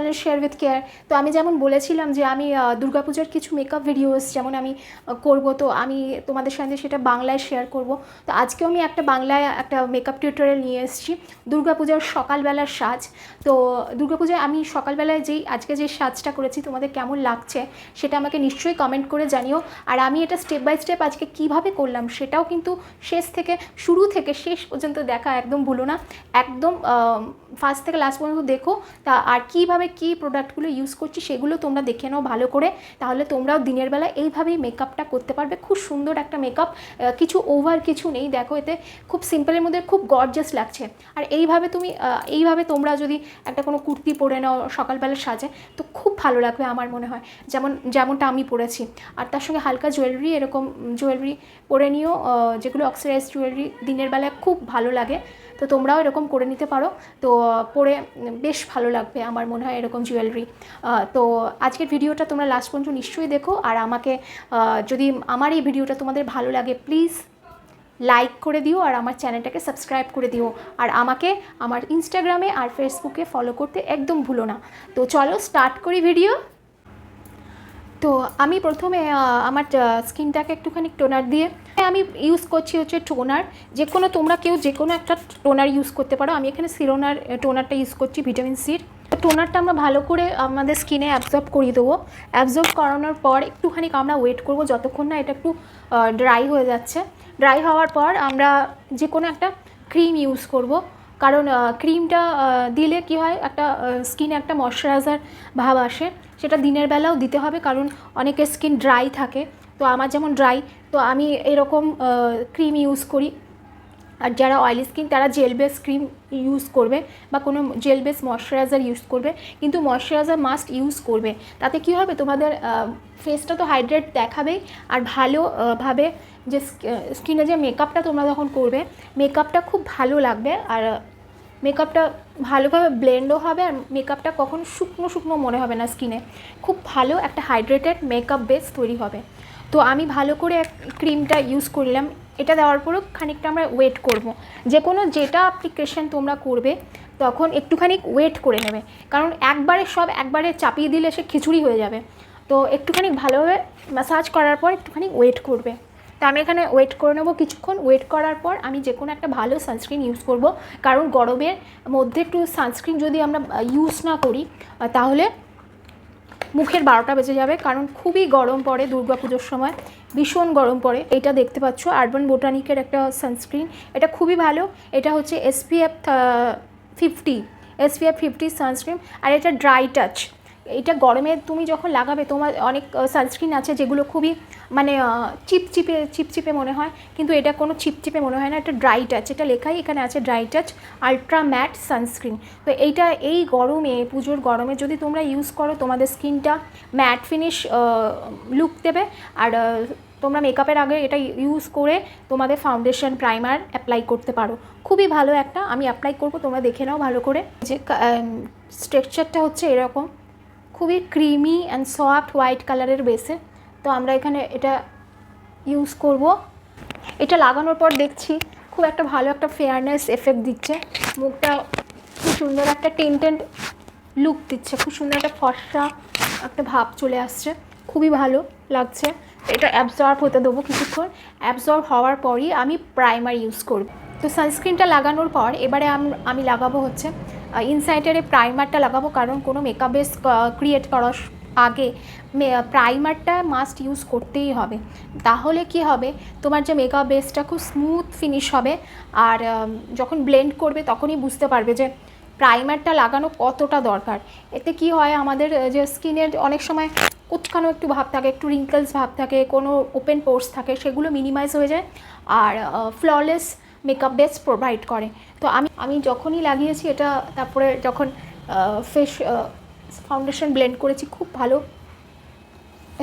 Channel share with care. তো আমি যেমন বলেছিলাম যে আমি দুর্গাপূজার কিছু মেকআপ ভিডিওস যেমন আমি করব, তো আমি তোমাদের সঙ্গে সেটা বাংলায় শেয়ার করব। তো আজকেও আমি একটা বাংলায় একটা মেকআপ টিউটোরিয়াল নিয়ে এসেছি, দুর্গাপূজার সকালবেলার সাজ। তো দুর্গাপূজায় আমি সকালবেলায় আজকে যে সাজটা করেছি তোমাদের কেমন লাগছে সেটা আমাকে নিশ্চয়ই কমেন্ট করে জানিও। আর আমি এটা স্টেপ বাই স্টেপ আজকে কিভাবে করলাম সেটাও কিন্তু শুরু থেকে শেষ পর্যন্ত দেখা একদম ভুলো না, একদম ফার্স্ট থেকে লাস্ট পর্যন্ত দেখো। তা আর কীভাবে কী প্রোডাক্টগুলো ইউজ করছি সেগুলো তোমরা দেখে নাও ভালো করে, তাহলে তোমরাও দিনের বেলা এইভাবেই মেকআপটা করতে পারবে। খুব সুন্দর একটা মেকআপ, কিছু ওভার কিছু নেই, দেখো এতে খুব সিম্পলের মধ্যে খুব গর্জাস লাগছে। আর এইভাবে তোমরা যদি একটা কোনো কুর্তি পরে নাও সকালবেলা সাজে তো খুব ভালো লাগবে আমার মনে হয়, যেমনটা আমি পরেছি। আর তার সঙ্গে হালকা জুয়েলারি, এরকম জুয়েলারি পরে নিও, যেগুলো অক্সিডাইজ জুয়েলারি দিনের বেলায় খুব ভালো লাগে। তো তোমরাও এরকম করে নিতে পারো, তো পরে বেশ ভালো লাগবে আমার মনে হয় এরকম জুয়েলারি। তো আজকের ভিডিওটা তোমরা লাস্ট পর্যন্ত নিশ্চয়ই দেখো। আর আমাকে যদি আমার এই ভিডিওটা তোমাদের ভালো লাগে প্লিজ লাইক করে দিও আর আমার চ্যানেলটাকে সাবস্ক্রাইব করে দিও। আর আমাকে আমার ইনস্টাগ্রামে আর ফেসবুকে ফলো করতে একদম ভুলো না। তো চলো স্টার্ট করি ভিডিও। তো আমি প্রথমে আমার স্কিনটাকে একটুখানি টোনার দিয়ে আমি ইউজ করছি হচ্ছে টোনার, তোমরা কেউ যে কোনো একটা টোনার ইউজ করতে পারো। আমি এখানে সিরোনার টোনারটা ইউজ করছি, ভিটামিন সির টোনারটা আমরা ভালো করে আমাদের স্কিনে অ্যাবজর্ব করিয়ে দেবো। অ্যাবজর্ব করানোর পর একটুখানি আমরা ওয়েট করবো যতক্ষণ না এটা একটু ড্রাই হয়ে যাচ্ছে। ড্রাই হওয়ার পর আমরা যে কোনো একটা ক্রিম ইউজ করব, কারণ ক্রিমটা দিলে কি হয়, একটা স্কিনে একটা ময়শ্চারাইজার ভাব আসে। সেটা দিনের বেলাও দিতে হবে, কারণ অনেকের স্কিন ড্রাই থাকে। তো আমার যেমন ড্রাই, তো আমি এরকম ক্রিম ইউজ করি। আর যারা অয়েলি স্কিন তারা জেল বেস ক্রিম ইউজ করবে বা কোনো জেল বেস ময়শ্চারাইজার ইউজ করবে, কিন্তু ময়শ্চারাইজার মাস্ট ইউজ করবে। তাতে কী হবে, তোমাদের ফেসটা তো হাইড্রেট দেখাবেই, আর ভালোভাবে যে স্কিনে যে মেকআপটা তোমরা যখন করবে মেকআপটা খুব ভালো লাগবে, আর মেকআপটা ভালোভাবে ব্লেন্ডও হবে, আর মেকআপটা কখনো শুকনো শুকনো মনে হবে না স্কিনে। খুব ভালো একটা হাইড্রেটেড মেকআপ বেস তৈরি হবে। তো আমি ভালো করে ক্রিমটা ইউজ করলাম। এটা দেওয়ার পরেও খানিকটা আমরা ওয়েট করব। যেটা অ্যাপ্লিকেশন তোমরা করবে তখন একটুখানি ওয়েট করে নেবে, কারণ একবারে চাপিয়ে দিলে সে খিচুড়ি হয়ে যাবে। তো একটুখানি ভালোভাবে ম্যাসাজ করার পর একটুখানি ওয়েট করবে। তো আমি এখানে ওয়েট করে নেবো কিছুক্ষণ। ওয়েট করার পর আমি যে কোনো একটা ভালো সানস্ক্রিন ইউজ করব, কারণ গরমের মধ্যে একটু সানস্ক্রিন যদি আমরা ইউজ না করি তাহলে মুখের 12টা বেজে যাবে, কারণ খুবই গরম পড়ে দুর্গাপুজোর সময়, ভীষণ গরম পড়ে। এটা দেখতে পাচ্ছ আরবান বোটানিকের একটা সানস্ক্রিন, এটা খুবই ভালো। এটা হচ্ছে SPF 50 সানস্ক্রিন, আর এটা ড্রাই টাচ। এটা গরমে তুমি যখন লাগাবে, তোমার অনেক সানস্ক্রিন আছে যেগুলো খুবই মানে চিপচিপে মনে হয়, কিন্তু এটা কোনো চিপচিপে মনে হয় না, এটা ড্রাই টাচ। এটা লেখাই এখানে আছে dry touch ultra matte sunscreen. তো এই গরমে, পুজোর গরমে যদি তোমরা ইউজ করো তোমাদের স্কিনটা ম্যাট ফিনিশ লুক দেবে। আর তোমরা মেকআপের আগে এটা ইউজ করে তোমাদের ফাউন্ডেশন প্রাইমার অ্যাপ্লাই করতে পারো। খুবই ভালো একটা, আমি অ্যাপ্লাই করব, তোমরা দেখে নাও ভালো করে। যে স্ট্রাকচারটা হচ্ছে এরকম, খুবই ক্রিমি অ্যান্ড সফট হোয়াইট কালারের বেসে। তো আমরা এখানে এটা ইউজ করব। এটা লাগানোর পর দেখছি খুব একটা ভালো একটা ফেয়ারনেস এফেক্ট দিচ্ছে, মুখটা খুব সুন্দর একটা টেন্টেন্ট লুক দিচ্ছে, খুব সুন্দর একটা ফর্সা একটা ভাব চলে আসছে, খুবই ভালো লাগছে। এটা অ্যাবজর্ব হতে দেবো কিছুক্ষণ। অ্যাবজর্ব হওয়ার পরই আমি প্রাইমার ইউজ করব। তো সানস্ক্রিনটা লাগানোর পর এবারে আমি লাগাবো হচ্ছে ইনসাইডারে প্রাইমারটা লাগাবো, কারণ কোনো মেকআপ বেস ক্রিয়েট করার আগে প্রাইমারটা মাস্ট ইউজ করতেই হবে। তাহলে কি হবে, তোমার যে মেকআপ বেসটা খুব স্মুথ ফিনিশ হবে। আর যখন ব্লেন্ড করবে তখনই বুঝতে পারবে যে প্রাইমারটা লাগানো কতটা দরকার। এতে কি হয়, আমাদের যে স্কিনের অনেক সময় কুচকানো একটু ভাব থাকে, একটু রিঙ্কলস ভাব থাকে, কোনো ওপেন পোর্স থাকে, সেগুলো মিনিমাইজ হয়ে যায় আর ফ্ললেস মেকআপ বেস প্রোভাইড করে। তো আমি যখনই লাগিয়েছি এটা, তারপরে যখন ফেস ফাউন্ডেশন ব্লেন্ড করেছি, খুব ভালো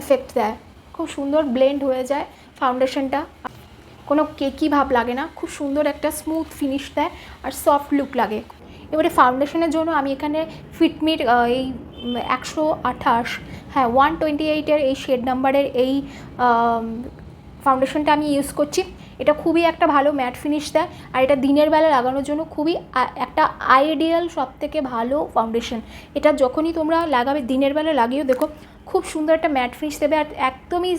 এফেক্ট দেয়, খুব সুন্দর ব্লেন্ড হয়ে যায় ফাউন্ডেশনটা, কোনো কেকি ভাব লাগে না, খুব সুন্দর একটা স্মুথ ফিনিশ দেয় আর সফট লুক লাগে। এবারে ফাউন্ডেশনের জন্য আমি এখানে ফিটমির এই 128 128 এই শেড নাম্বারের এই ফাউন্ডেশনটা আমি ইউজ করছি। এটা খুবই একটা ভালো ম্যাট ফিনিশ দেয়, আর এটা দিনের বেলা লাগানোর জন্য খুবই একটা আইডিয়াল সবথেকে ভালো ফাউন্ডেশন। এটা যখনই তোমরা লাগাবে দিনের বেলা লাগিয়েও দেখো খুব সুন্দর একটা ম্যাট ফিনিশ দেবে, আর একদমই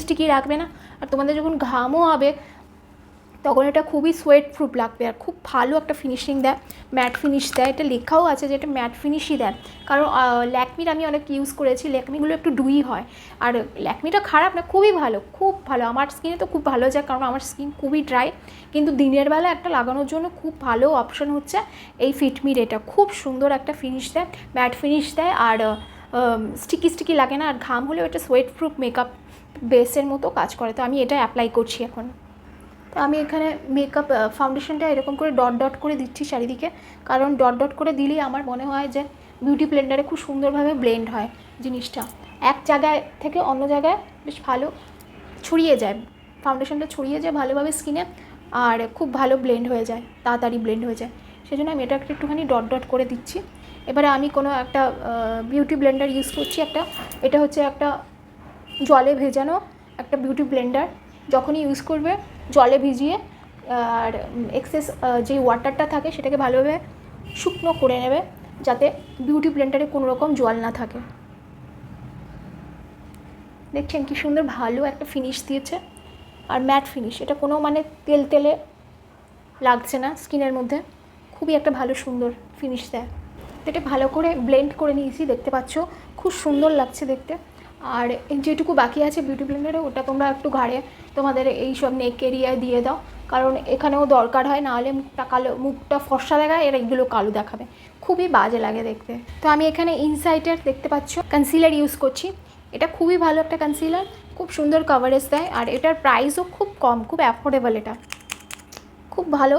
স্টিকি রাখবে না। আর তোমাদের যখন ঘামও হবে তখন এটা খুবই সোয়েট প্রুফ লাগবে, আর খুব ভালো একটা ফিনিশিং দেয়, ম্যাট ফিনিশ দেয়। এটা লেখাও আছে যে এটা ম্যাট ফিনিশই দেয়, কারণ ল্যাকমির আমি অনেক ইউজ করেছি, ল্যাকমিগুলো একটু ডুই হয়, আর ল্যাকমিটা খারাপ না, খুবই ভালো, খুব ভালো। আমার স্কিনে তো খুব ভালো যায়, কারণ আমার স্কিন খুবই ড্রাই, কিন্তু দিনের বেলা একটা লাগানোর জন্য খুব ভালো অপশন হচ্ছে এই ফিটমির। এটা খুব সুন্দর একটা ফিনিশ দেয়, ম্যাট ফিনিশ দেয়, আর স্টিকি লাগে না, আর ঘাম হলেও এটা সোয়েট প্রুফ মেকআপ বেসের মতো কাজ করে। তো আমি এটা অ্যাপ্লাই করছি এখন। তো আমি এখানে মেকআপ ফাউন্ডেশনটা এরকম করে ডট করে দিচ্ছি চারিদিকে, কারণ ডট করে দিলেই আমার মনে হয় যে বিউটি ব্লেন্ডারে খুব সুন্দরভাবে ব্লেন্ড হয় জিনিসটা, এক জায়গায় থেকে অন্য জায়গায় বেশ ভালো ছড়িয়ে যায়, ফাউন্ডেশনটা ছড়িয়ে যায় ভালোভাবে স্কিনে, আর খুব ভালো ব্লেন্ড হয়ে যায়, তাড়াতাড়ি ব্লেন্ড হয়ে যায়। সেজন্য আমি এটা একটুখানি ডট করে দিচ্ছি। এবারে আমি কোনো একটা বিউটি ব্লেন্ডার ইউজ করছি, এটা হচ্ছে একটা জলে ভেজানো একটা বিউটি ব্লেন্ডার। যখনই ইউজ করবে জলে ভিজিয়ে, আর এক্সেস যে ওয়াটারটা থাকে সেটাকে ভালোভাবে শুকনো করে নেবে, যাতে বিউটি ব্লেন্ডারে কোনো রকম জল না থাকে। দেখছেন কি সুন্দর ভালো একটা ফিনিশ দিয়েছে, আর ম্যাট ফিনিশ, এটা কোনো মানে তেলে লাগছে না স্কিনের মধ্যে, খুবই একটা ভালো সুন্দর ফিনিশ দেয়। এটা ভালো করে ব্লেন্ড করে নিয়েছি, দেখতে পাচ্ছ খুব সুন্দর লাগছে দেখতে। আর যেটুকু বাকি আছে বিউটি ব্লেন্ডারে ওটা তোমরা একটু ঘাড়ে তোমাদের এই সব নেক এরিয়ায় দিয়ে দাও, কারণ এখানেও দরকার হয়, নাহলে মুখটা কালো, মুখটা ফর্সা দেখায়, এর এগুলো কালো দেখাবে, খুবই বাজে লাগে দেখতে। তো আমি এখানে ইনসাইটের দেখতে পাচ্ছ কনসিলার ইউজ করছি, এটা খুবই ভালো একটা কনসিলার, খুব সুন্দর কভারেজ দেয়, আর এটার প্রাইসও খুব কম, খুব অ্যাফোর্ডেবল, এটা খুব ভালো।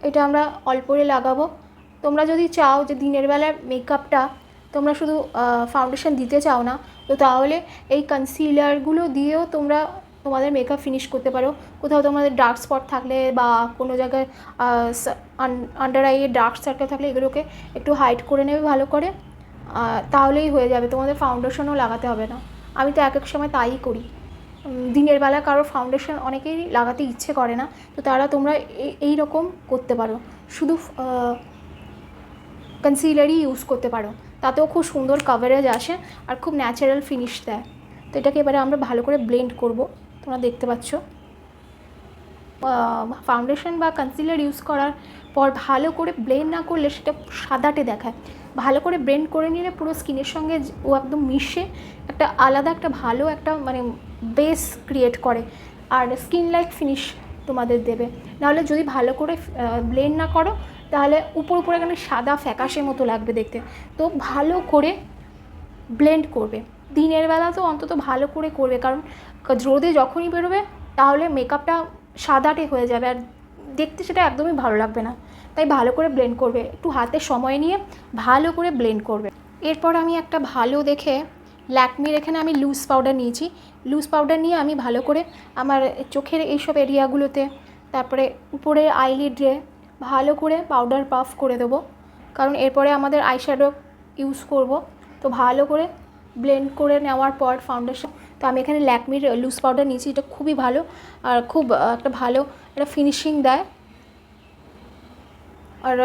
এটা আমরা অল্পরে লাগাবো। তোমরা যদি চাও যে দিনের বেলার মেকআপটা তোমরা শুধু ফাউন্ডেশন দিতে চাও না, তো তাহলে এই কনসিলারগুলো দিয়েও তোমরা তোমাদের মেকআপ ফিনিশ করতে পারো। কোথাও তোমাদের ডার্ক স্পট থাকলে বা কোনো জায়গায় আন্ডার আইয়ে ডার্ক সার্কেল থাকলে এগুলোকে একটু হাইড করে নেবে ভালো করে, তাহলেই হয়ে যাবে, তোমাদের ফাউন্ডেশনও লাগাতে হবে না। আমি তো এক সময় তাই করি, দিনের বেলা কারোর ফাউন্ডেশন অনেকেই লাগাতে ইচ্ছে করে না, তো তোমরা এই রকম করতে পারো, শুধু কনসিলারই ইউজ করতে পারো, তাতেও খুব সুন্দর কভারেজ আসে আর খুব ন্যাচারাল ফিনিশ দেয়। তো এটাকে এবারে আমরা ভালো করে ব্লেন্ড করব। তোমরা দেখতে পাচ্ছ ফাউন্ডেশন বা কনসিলার ইউজ করার পর ভালো করে ব্লেন্ড না করলে সেটা সাদাটে দেখায়, ভালো করে ব্লেন্ড করে নিলে পুরো স্কিনের সঙ্গে ও একদম মিশে একটা আলাদা একটা ভালো একটা মানে বেস ক্রিয়েট করে, আর স্কিন লাইক ফিনিশ তোমাদের দেবে। নাহলে যদি ভালো করে ব্লেন্ড না করো তাহলে উপরে এখানে সাদা ফ্যাকাশের মতো লাগবে দেখতে। তো ভালো করে ব্লেন্ড করবে, দিনের বেলা তো অন্তত ভালো করে করবে, কারণ রোদে যখনই বেরোবে তাহলে মেকআপটা সাদাটে হয়ে যাবে, আর দেখতে সেটা একদমই ভালো লাগবে না। তাই ভালো করে ব্লেন্ড করবে, একটু হাতে সময় নিয়ে ভালো করে ব্লেন্ড করবে। এরপর আমি একটা ভালো দেখে ল্যাকমির এখানে আমি লুজ পাউডার নিয়েছি, লুজ পাউডার নিয়ে আমি ভালো করে আমার চোখের এইসব এরিয়াগুলোতে, তারপরে উপরে আইলিডে ভালো করে পাউডার পাফ করে দেবো, কারণ এরপরে আমাদের আইশ্যাডো ইউজ করব। তো ভালো করে ব্লেন্ড করে নেওয়ার পর ফাউন্ডেশন, তো আমি এখানে ল্যাকমির লুজ পাউডার নিয়েছি, এটা খুবই ভালো আর খুব একটা ভালো একটা ফিনিশিং দেয়, আর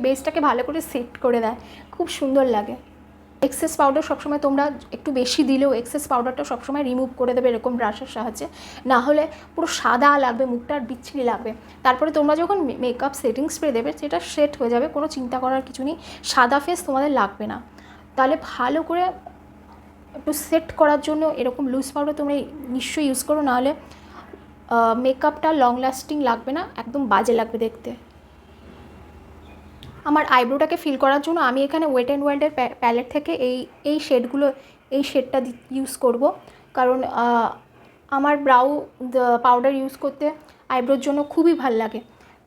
বেসটাকে ভালো করে সেট করে দেয়, খুব সুন্দর লাগে। এক্সেস পাউডার সবসময় তোমরা একটু বেশি দিলেও এক্সেস পাউডারটা সবসময় রিমুভ করে দেবে এরকম ব্রাশের সাহায্যে, না হলে পুরো সাদা লাগবে, মুখটা আর বিচ্ছিরি লাগবে। তারপরে তোমরা যখন মেকআপ সেটিং স্প্রে দেবে সেটা সেট হয়ে যাবে, কোনো চিন্তা করার কিছু নেই, সাদা ফেস তোমাদের লাগবে না। তাহলে ভালো করে একটু সেট করার জন্য এরকম লুজ পাউডার তোমরা নিশ্চয়ই ইউজ করো, নাহলে মেকআপটা লং লাস্টিং লাগবে না, একদম বাজে লাগবে দেখতে। আমার আইব্রোটাকে ফিল করার জন্য আমি এখানে ওয়েট অ্যান্ড ওয়াইল্ডের প্যালেট থেকে এই শেডটা ইউজ করব, কারণ আমার ব্রাউ পাউডার ইউজ করতে আইব্রোর জন্য খুবই ভাল লাগে,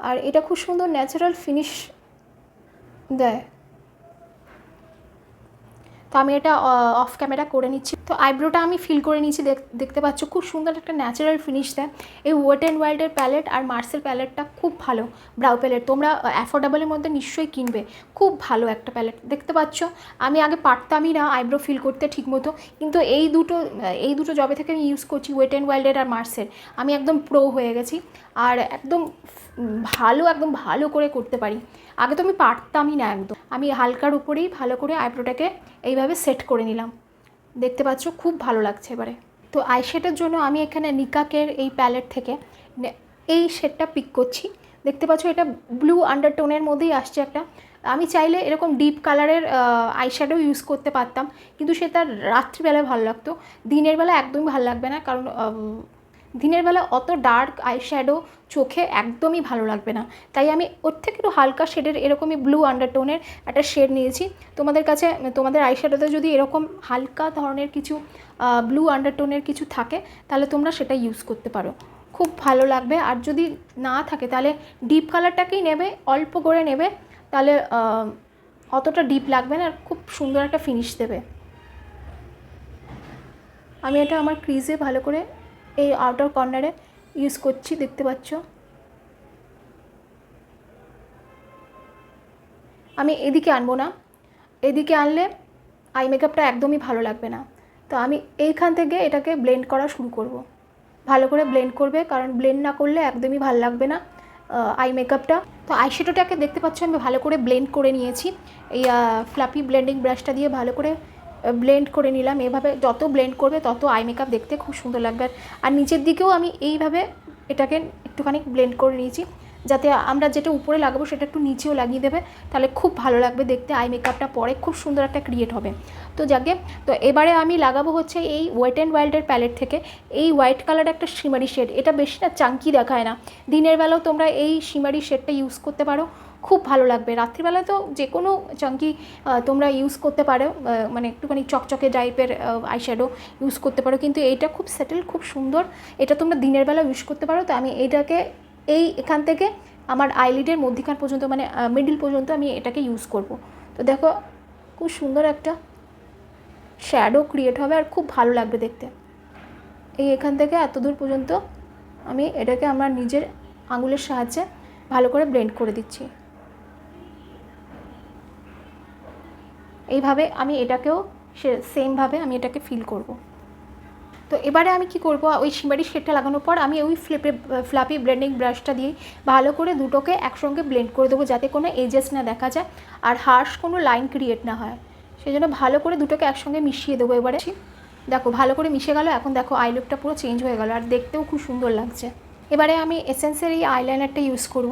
আর এটা খুব সুন্দর ন্যাচারাল ফিনিশ দেয়। তো আমি এটা অফ ক্যামেরা করে নিচ্ছি। তো আইব্রোটা আমি ফিল করে নিচ্ছি, দেখতে পাচ্ছ খুব সুন্দর একটা ন্যাচারাল ফিনিশ দেয়। এই ওয়েট অ্যান্ড ওয়াইল্ডের প্যালেট আর মার্সের প্যালেটটা খুব ভালো ব্রাউ প্যালেট, তোমরা অ্যাফোর্ডেবলের মধ্যে নিশ্চয়ই কিনবে, খুব ভালো একটা প্যালেট। দেখতে পাচ্ছ আমি আগে পারতামই না আইব্রো ফিল করতে ঠিকমতো, কিন্তু এই দুটো জবে থেকে আমি ইউজ করছি, ওয়েট অ্যান্ড ওয়াইল্ডের আর মার্সের, আমি একদম প্রো হয়ে গেছি আর একদম ভালো করে করতে পারি। আগে তো আমি পারতামই না একদম। আমি হালকার উপরেই ভালো করে আইব্রোটাকে এইভাবে সেট করে নিলাম, দেখতে পাচ্ছ খুব ভালো লাগছে এবারে। তো আইশ্যাডোর জন্য আমি এখানে নিকাকের এই প্যালেট থেকে এই শেডটা পিক করছি, দেখতে পাচ্ছ এটা ব্লু আন্ডারটোনের মধ্যেই আসছে একটা। আমি চাইলে এরকম ডিপ কালারের আইশ্যাডো ইউজ করতে পারতাম, কিন্তু সেটা রাত্রিবেলায় ভালো লাগতো, দিনের বেলা একদমই ভালো লাগবে না, কারণ দিনের বেলা অত ডার্ক আইশ্যাডো চোখে একদমই ভালো লাগবে না। তাই আমি ওর থেকে একটু হালকা শেডের এরকমই ব্লু আন্ডারটোনের একটা শেড নিয়েছি। তোমাদের কাছে তোমাদের আইশ্যাডোতে যদি এরকম হালকা ধরনের কিছু ব্লু আন্ডারটোনের কিছু থাকে তাহলে তোমরা সেটা ইউজ করতে পারো, খুব ভালো লাগবে। আর যদি না থাকে তাহলে ডিপ কালারটাকেই নেবে, অল্প করে নেবে, তাহলে অতটা ডিপ লাগবে না আর খুব সুন্দর একটা ফিনিশ দেবে। আমি এটা আমার ক্রিজে ভালো করে এই আউটার কর্নারে ইউজ করছি, দেখতে পাচ্ছ। আমি এদিকে আনবো না, এদিকে আনলে আই মেকআপটা একদমই ভালো লাগবে না। তো আমি এইখান থেকে এটাকে ব্লেন্ড করা শুরু করব, ভালো করে ব্লেন্ড করবে, কারণ ব্লেন্ড না করলে একদমই ভালো লাগবে না আই মেকআপটা। তো আইশ্যাডোটাকে দেখতে পাচ্ছ আমি ভালো করে ব্লেন্ড করে নিয়েছি, এই ফ্লাপি ব্লেন্ডিং ব্রাশটা দিয়ে ভালো করে ব্লেন্ড করে নিলাম। এভাবে যত ব্লেন্ড করবে তত আই মেকআপ দেখতে খুব সুন্দর লাগবে। আর নিচের দিকেও আমি এইভাবে এটাকে একটুখানি ব্লেন্ড করে নিয়েছি, যাতে আমরা যেটা উপরে লাগাবো সেটা একটু নিচেও লাগিয়ে দেবে, তাহলে খুব ভালো লাগবে দেখতে, আই মেকআপটা পরে খুব সুন্দর একটা ক্রিয়েট হবে। তো যাকে তো এবারে আমি লাগাবো হচ্ছে এই ওয়েট অ্যান্ড ওয়াইল্ডের প্যালেট থেকে এই হোয়াইট কালার একটা শিমারি শেড, এটা বেশি না চাঙ্কি দেখায় না, দিনের বেলাও তোমরা এই শিমারি শেডটা ইউজ করতে পারো, খুব ভালো লাগবে। রাত্রিবেলা তো যে কোনো চাঙ্কি তোমরা ইউজ করতে পারো, মানে একটুখানি চকচকে টাইপের আইশ্যাডো ইউজ করতে পারো, কিন্তু এইটা খুব সেটেল, খুব সুন্দর, এটা তোমরা দিনের বেলা ইউজ করতে পারো। তো আমি এইটাকে এখান থেকে আমার আইলিডের মধ্যিখান পর্যন্ত, মানে মিডল পর্যন্ত আমি এটাকে ইউজ করব। তো দেখো খুব সুন্দর একটা শ্যাডো ক্রিয়েট হবে আর খুব ভালো লাগবে দেখতে। এখান থেকে এত দূর পর্যন্ত আমি এটাকে আমার নিজের আঙুলের সাহায্যে ভালো করে ব্লেন্ড করে দিচ্ছি। এইভাবে আমি এটাকেও সেমভাবে আমি এটাকে ফিল করব। তো এবারে আমি কি করব, ওই শিমারি শেডটা লাগানোর পর আমি ওই ফ্লাপি ব্লেন্ডিং ব্রাশটা দিয়ে ভালো করে দুটোকে একসঙ্গে ব্লেন্ড করে দেবো, যাতে কোনো এজেস না দেখা যায় আর হার্শ কোনো লাইন ক্রিয়েট না হয়, সেই জন্য ভালো করে দুটোকে একসঙ্গে মিশিয়ে দেবো। এবারে দেখো ভালো করে মিশে গেল, এখন দেখো আই লুকটা পুরো চেঞ্জ হয়ে গেল আর দেখতেও খুব সুন্দর লাগছে। এবারে আমি এসেন্সের এই আইলাইনারটা ইউজ করব।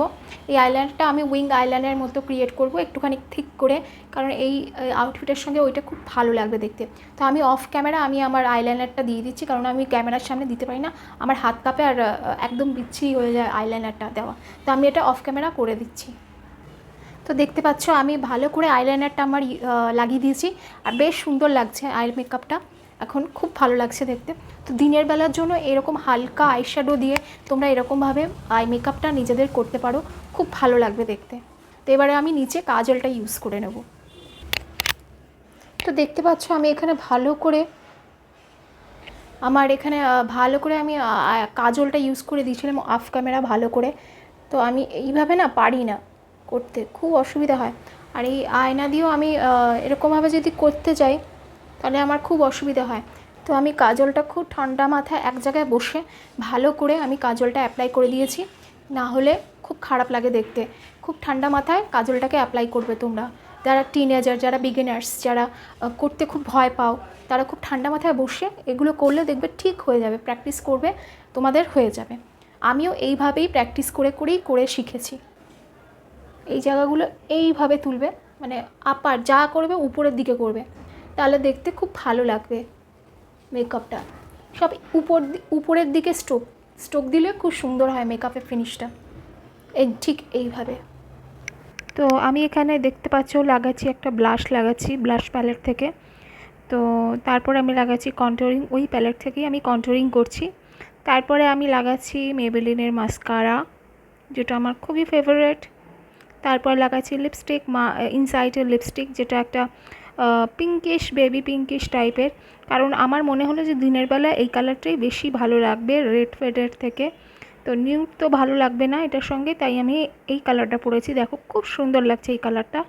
এই আইলাইনারটা আমি উইং আইলাইনারের মতো ক্রিয়েট করব একটুখানি ঠিক করে, কারণ এই আউটফিটের সঙ্গে ওইটা খুব ভালো লাগবে দেখতে। তো আমি অফ ক্যামেরা আমি আমার আইলাইনারটা দিয়ে দিচ্ছি, কারণ আমি ক্যামেরার সামনে দিতে পারি না, আমার হাত কাঁপে আর একদম বিচ্ছিরি হয়ে যায় আইলাইনারটা দেওয়া। তো আমি এটা অফ ক্যামেরা করে দিচ্ছি। তো দেখতে পাচ্ছ আমি ভালো করে আইলাইনারটা আমার লাগিয়ে দিয়েছি আর বেশ সুন্দর লাগছে আই মেকআপটা, এখন খুব ভালো লাগছে দেখতে। তো দিনের বেলার জন্য এরকম হালকা আইশ্যাডো দিয়ে তোমরা এরকমভাবে আই মেকআপটা নিজেদের করতে পারো, খুব ভালো লাগবে দেখতে। তো এবারে আমি নিচে কাজলটা ইউজ করে নেব। তো দেখতে পাচ্ছ আমি এখানে ভালো করে আমি কাজলটা ইউজ করে দিয়েছিলাম অফ ক্যামেরা ভালো করে। তো আমি এইভাবে না পারি না করতে, খুব অসুবিধা হয়। আর এই আয়না দিয়েও আমি এরকমভাবে যদি করতে যাই তাহলে আমার খুব অসুবিধা হয়। তো আমি কাজলটা খুব ঠান্ডা মাথায় এক জায়গায় বসে ভালো করে আমি কাজলটা অ্যাপ্লাই করে দিয়েছি, না হলে খুব খারাপ লাগে দেখতে। খুব ঠান্ডা মাথায় কাজলটাকে অ্যাপ্লাই করবে তোমরা, যারা টিনেজার, যারা বিগিনার্স, যারা করতে খুব ভয় পাও, তারা খুব ঠান্ডা মাথায় বসে এগুলো করলে দেখবে ঠিক হয়ে যাবে, প্র্যাকটিস করবে তোমাদের হয়ে যাবে। আমিও এইভাবেই প্র্যাকটিস করে শিখেছি। এই জায়গাগুলো এইভাবে তুলবে, মানে আপার যা করবে উপরের দিকে করবে, তাহলে দেখতে খুব ভালো লাগবে মেকআপটা। সব উপরের দিকে স্ট্রোক দিলে খুব সুন্দর হয় মেকআপের ফিনিশটা, ঠিক এইভাবে। তো আমি এখানে দেখতে পাচ্ছ লাগাচ্ছি একটা ব্লাশ লাগাচ্ছি ব্লাশ প্যালেট থেকে। তো তারপরে আমি লাগাচ্ছি কন্ট্রোলিং, ওই প্যালেট থেকেই আমি কন্ট্রোলিং করছি। তারপরে আমি লাগাচ্ছি মেবেলিনের মাস্কারা, যেটা আমার খুবই ফেভারিট। তারপর লাগাচ্ছি লিপস্টিক, ইনসাইটের লিপস্টিক, যেটা একটা পিঙ্কিশ, বেবি পিঙ্কিশ টাইপের, কারণ আমার মনে হলো যে দিনের বেলা এই কালারটাই বেশি ভালো লাগবে রেড ফেডের থেকে। তো নিউড তো ভালো লাগবে না এটার সঙ্গে, তাই আমি এই কালারটা পরেছি। দেখো খুব সুন্দর লাগছে এই কালারটা,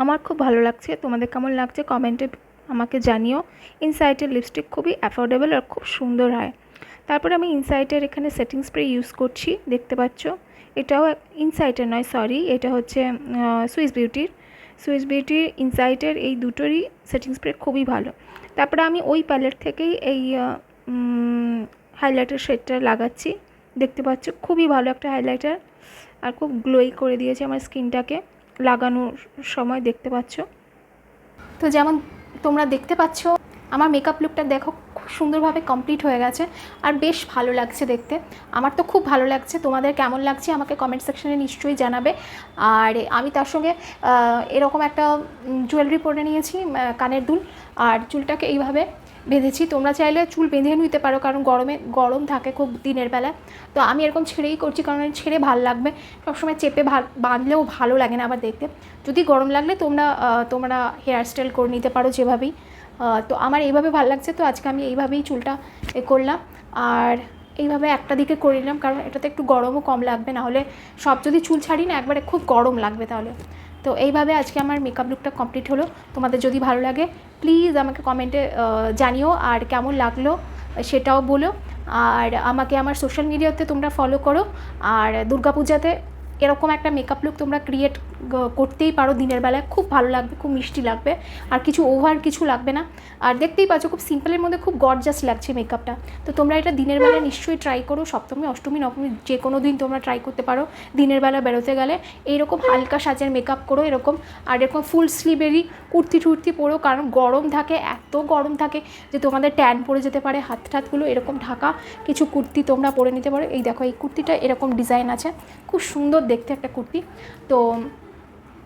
আমার খুব ভালো লাগছে। তোমাদের কেমন লাগছে কমেন্টে আমাকে জানিও। ইনসাইটের লিপস্টিক খুবই অ্যাফোর্ডেবল আর খুব সুন্দর হয়। তারপরে আমি ইনসাইটের এখানে সেটিং স্প্রে ইউজ করছি, দেখতে পাচ্ছ। এটাও ইনসাইটের নয়, সরি, এটা হচ্ছে সুইস বিউটির ইনসাইটের, এই দুটোরই সেটিং স্প্রে খুবই ভালো। তারপরে আমি ওই প্যালেট থেকেই এই হাইলাইটার শেডটা লাগাচ্ছি, দেখতে পাচ্ছ খুবই ভালো একটা হাইলাইটার, আর খুব গ্লোই করে দিয়েছে আমার স্কিনটাকে লাগানোর সময়, দেখতে পাচ্ছ। তো যেমন তোমরা দেখতে পাচ্ছ আমার মেকআপ লুকটা দেখো খুব সুন্দরভাবে কমপ্লিট হয়ে গেছে আর বেশ ভালো লাগছে দেখতে। আমার তো খুব ভালো লাগছে, তোমাদের কেমন লাগছে আমাকে কমেন্ট সেকশনে নিশ্চয়ই জানাবে। আর আমি তার সঙ্গে এরকম একটা জুয়েলারি পরে নিয়েছি, কানের দুল, আর চুলটাকে এইভাবে বেঁধেছি। তোমরা চাইলে চুল বেঁধে নিতে পারো, কারণ গরম থাকে খুব দিনের বেলা। তো আমি এরকম ছেড়েই করছি, কারণ ছেড়ে ভালো লাগবে, সবসময় চেপে বাঁধলেও ভালো লাগে না আবার দেখতে। যদি গরম লাগলে তোমরা হেয়ার স্টাইল করে নিতে পারো যেভাবেই। তো আমার এইভাবে ভালো লাগছে, তো আজকে আমি এইভাবেই চুলটা করলাম। আর এইভাবে একটা দিকে করে নিলাম, কারণ এটাতে একটু গরমও কম লাগবে, নাহলে সব যদি চুল ছাড়ি না একবারে খুব গরম লাগবে তাহলে। তো এইভাবে আজকে আমার মেকআপ লুকটা কমপ্লিট হলো। তোমাদের যদি ভালো লাগে প্লিজ আমাকে কমেন্টে জানিও, আর কেমন লাগলো সেটাও বলো। আর আমাকে আমার সোশ্যাল মিডিয়াতে তোমরা ফলো করো। আর দুর্গাপূজাতে এরকম একটা মেকআপ লুক তোমরা ক্রিয়েট করতেই পারো দিনের বেলায়, খুব ভালো লাগবে, খুব মিষ্টি লাগবে, আর কিছু ওভার কিছু লাগবে না। আর দেখতেই পাচ্ছ খুব সিম্পলের মধ্যে খুব গর্জাস লাগছে মেকআপটা। তো তোমরা এটা দিনের বেলা নিশ্চয়ই ট্রাই করো, সপ্তমী অষ্টমী নবমী যে কোনো দিন তোমরা ট্রাই করতে পারো। দিনের বেলা বেরোতে গেলে এইরকম হালকা সাজের মেকআপ করো এরকম, আর এরকম ফুল স্লিভেরই কুর্তি টুর্তি পরো, কারণ গরম থাকে, এত গরম থাকে যে তোমাদের ট্যান পড়ে যেতে পারে হাত ঠাতগুলো। এরকম ঢাকা কিছু কুর্তি তোমরা পরে নিতে পারো। এই দেখো এই কুর্তিটা এরকম ডিজাইন আছে, খুব সুন্দর দেখতে একটা কুর্তি। তো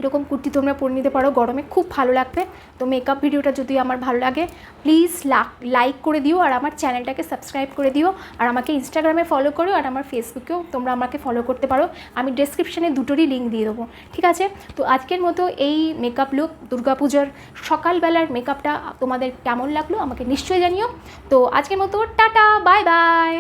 এরকম কুর্তি তোমরা পরে নিতে পারো, গরমে খুব ভালো লাগবে। তো মেকআপ ভিডিওটা যদি আমার ভালো লাগে প্লিজ লাইক করে দিও, আর আমার চ্যানেলটাকে সাবস্ক্রাইব করে দিও, আর আমাকে ইনস্টাগ্রামে ফলো করো, আর আমার ফেসবুকেও তোমরা আমাকে ফলো করতে পারো। আমি ডেসক্রিপশানে দুটোরই লিঙ্ক দিয়ে দেবো, ঠিক আছে? তো আজকের মতো এই মেকআপ লুক দুর্গাপূজার সকালবেলার মেকআপটা তোমাদের কেমন লাগলো আমাকে নিশ্চয়ই জানিও। তো আজকের মতো টাটা, বাই বাই।